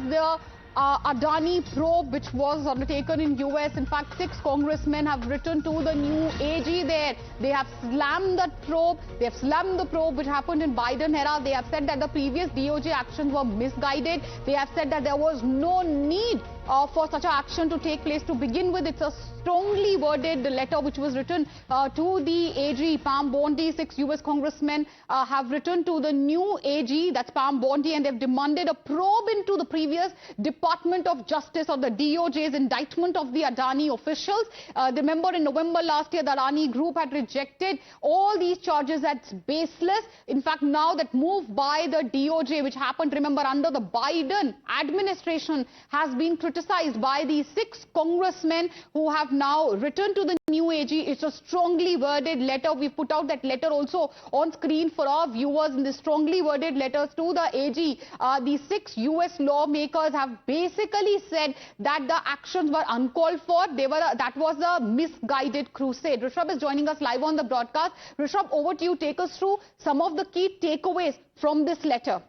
the Adani probe, which was undertaken in US. In fact, 6 congressmen have written to the new AG there. They have slammed that probe. They have slammed the probe which happened in Biden era. They have said that the previous DOJ actions were misguided. They have said that there was no need for such an action to take place to begin with. It's a strongly worded letter which was written to the AG, Pam Bondi. 6 US congressmen have written to the new AG, that's Pam Bondi, and they've demanded a probe into the previous Department of Justice or the DoJ's indictment of the Adani officials. Remember, in November last year, the Adani Group had rejected all these charges as baseless. In fact, now that move by the DOJ, which happened, remember, under the Biden administration, has been criticized by these 6 congressmen who have now written to the new AG. It's a strongly worded letter. We put out that letter also on screen for our viewers. In the strongly worded letters to the AG, the 6 US lawmakers have basically said that the actions were uncalled for. That was a misguided crusade. Rishabh is joining us live on the broadcast. Rishabh, over to you. Take us through some of the key takeaways from this letter.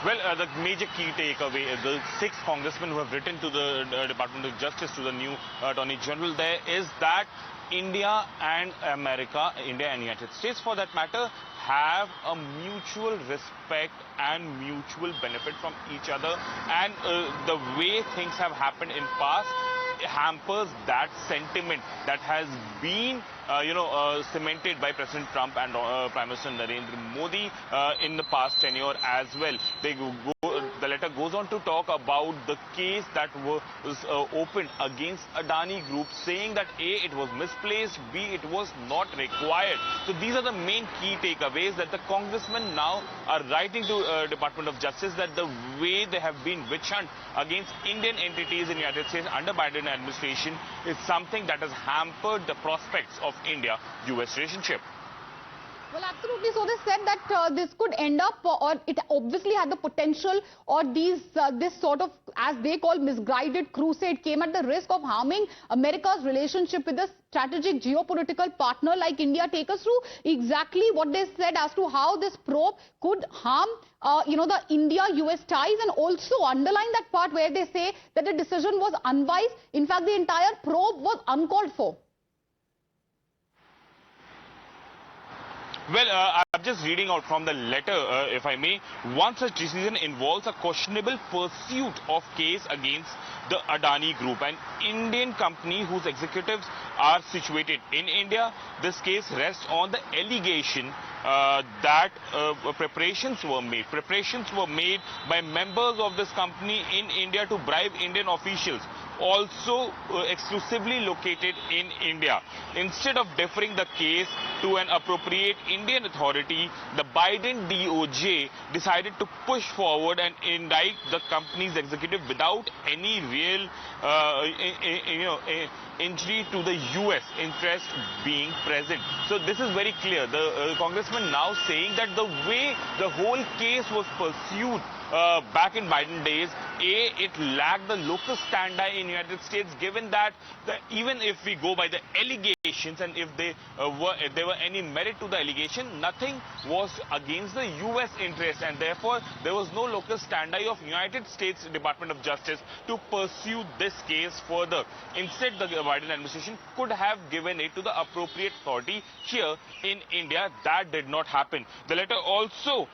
Well, the major key takeaway is the 6 congressmen who have written to the Department of Justice, to the new Attorney General there, is that India and America, India and United States for that matter, have a mutual respect and mutual benefit from each other. And the way things have happened in past hampers that sentiment that has been cemented by President Trump and Prime Minister Narendra Modi in the past tenure as well. The letter goes on to talk about the case that was opened against Adani Group, saying that A, it was misplaced, B, it was not required. So these are the main key takeaways that the congressmen now are writing to Department of Justice, that the way they have been witch hunt against Indian entities in the United States under Biden administration is something that has hampered the prospects of India-US relationship. Well, absolutely. So they said that this could end up, or it obviously had the potential, or this sort of, as they call, misguided crusade came at the risk of harming America's relationship with a strategic geopolitical partner like India. Take us through exactly what they said as to how this probe could harm the India-US ties, and also underline that part where they say that the decision was unwise. In fact, the entire probe was uncalled for. Well, I'm just reading out from the letter, if I may. One such decision involves a questionable pursuit of case against the Adani Group, an Indian company whose executives are situated in India. This case rests on the allegation that preparations were made. Preparations were made by members of this company in India to bribe Indian officials, also exclusively located in India. Instead of deferring the case to an appropriate Indian authority, the Biden DOJ decided to push forward and indict the company's executive without any real injury to the US interest being present. So this is very clear. The congressman now saying that the way the whole case was pursued back in Biden days, it lacked the locus standi in the United States, given that even if we go by the allegations, and if there were any merit to the allegation, nothing was against the US interest, and therefore there was no locus standi of United States Department of Justice to pursue this case further. Instead, the Biden administration could have given it to the appropriate authority here in India. That did not happen. The letter also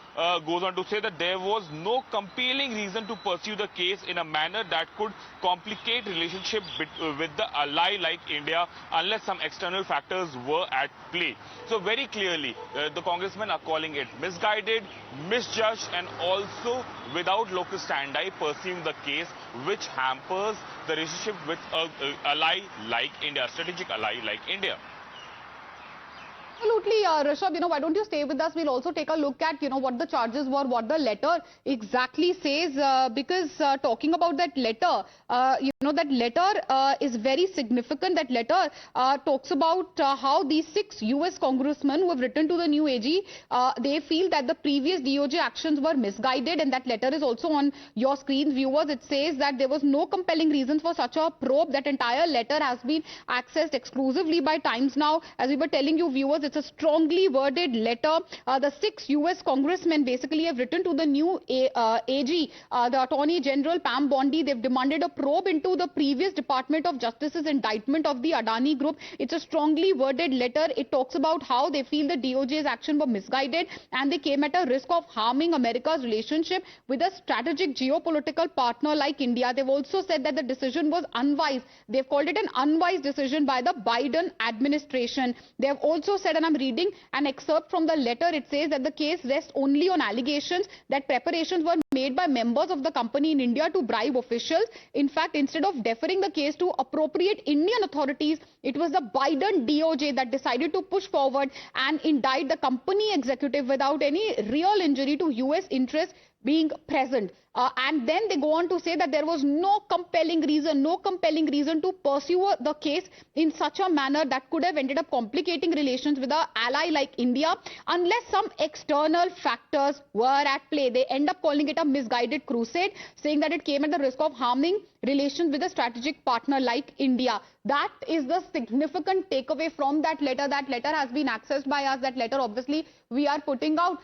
goes on to say that there was no compelling reason to pursue the case in a manner that could complicate relationship with the ally like India, unless some external factors were at play. So very clearly, the congressmen are calling it misguided, misjudged, and also without locus standi pursuing the case, which hampers the relationship with an ally like India, strategic ally like India. Absolutely, Rishabh, why don't you stay with us? We'll also take a look at, what the charges were, what the letter exactly says, because talking about that letter, that letter is very significant. That letter talks about how these 6 US congressmen who have written to the new AG, they feel that the previous DOJ actions were misguided, and that letter is also on your screen, viewers. It says that there was no compelling reason for such a probe. That entire letter has been accessed exclusively by Times Now. As we were telling you, viewers, it's It's a strongly worded letter. The 6 US congressmen basically have written to the new AG, the Attorney General Pam Bondi. They've demanded a probe into the previous Department of Justice's indictment of the Adani Group. It's a strongly worded letter. It talks about how they feel the DoJ's action were misguided and they came at a risk of harming America's relationship with a strategic geopolitical partner like India. They've also said that the decision was unwise. They've called it an unwise decision by the Biden administration. They have also said, and I'm reading an excerpt from the letter, it says that the case rests only on allegations that preparations were made by members of the company in India to bribe officials. In fact, instead of deferring the case to appropriate Indian authorities, it was the Biden DOJ that decided to push forward and indict the company executive without any real injury to US interests being present. And then they go on to say that there was no compelling reason to pursue the case in such a manner that could have ended up complicating relations with an ally like India unless some external factors were at play. They end up calling it a misguided crusade, saying that it came at the risk of harming relations with a strategic partner like India. That is the significant takeaway from that letter. That letter has been accessed by us. That letter, obviously, we are putting out,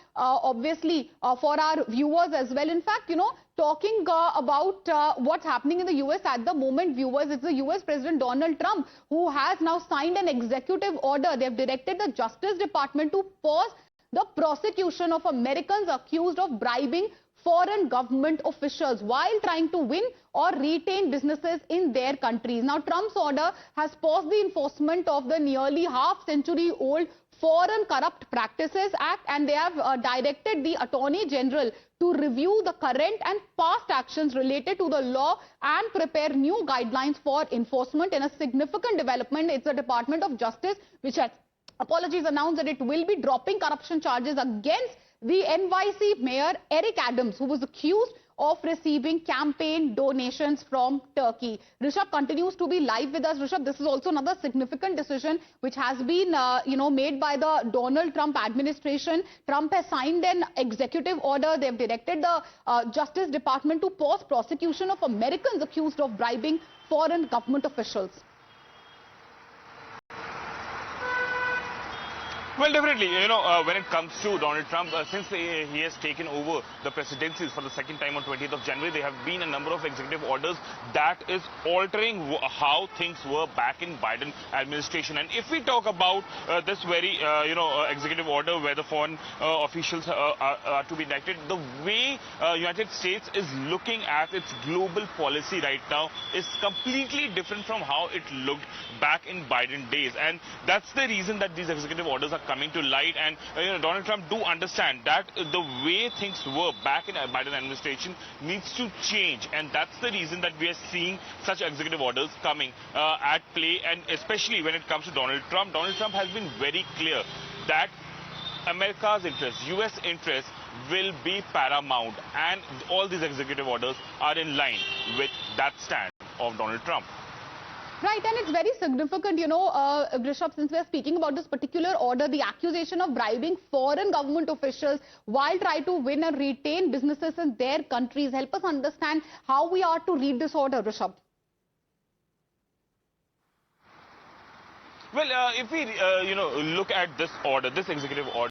for our viewers as well. In fact, talking about what's happening in the US at the moment, viewers, it's the US President Donald Trump who has now signed an executive order. They have directed the Justice Department to pause the prosecution of Americans accused of bribing foreign government officials while trying to win or retain businesses in their countries. Now, Trump's order has paused the enforcement of the nearly half-century-old Foreign Corrupt Practices Act, and they have directed the Attorney General to review the current and past actions related to the law and prepare new guidelines for enforcement. In a significant development, it's the Department of Justice which has announced that it will be dropping corruption charges against the NYC Mayor Eric Adams, who was accused of receiving campaign donations from Turkey. Rishabh continues to be live with us. Rishabh, this is also another significant decision which has been, made by the Donald Trump administration. Trump has signed an executive order. They've directed the Justice Department to pause prosecution of Americans accused of bribing foreign government officials. Well, definitely, when it comes to Donald Trump, since he has taken over the presidency for the second time on 20th of January, there have been a number of executive orders that is altering how things were back in Biden administration. And if we talk about this very, executive order where the foreign officials are to be indicted, the way United States is looking at its global policy right now is completely different from how it looked back in Biden days. And that's the reason that these executive orders are coming to light, and Donald Trump do understand that the way things were back in Biden administration needs to change, and that's the reason that we are seeing such executive orders coming at play. And especially when it comes to Donald Trump has been very clear that America's interests, US interests will be paramount, and all these executive orders are in line with that stand of Donald Trump. Right, and it's very significant, Rishabh, since we are speaking about this particular order, the accusation of bribing foreign government officials while trying to win and retain businesses in their countries. Help us understand how we are to read this order, Rishabh. Well, if we, look at this order, this executive order,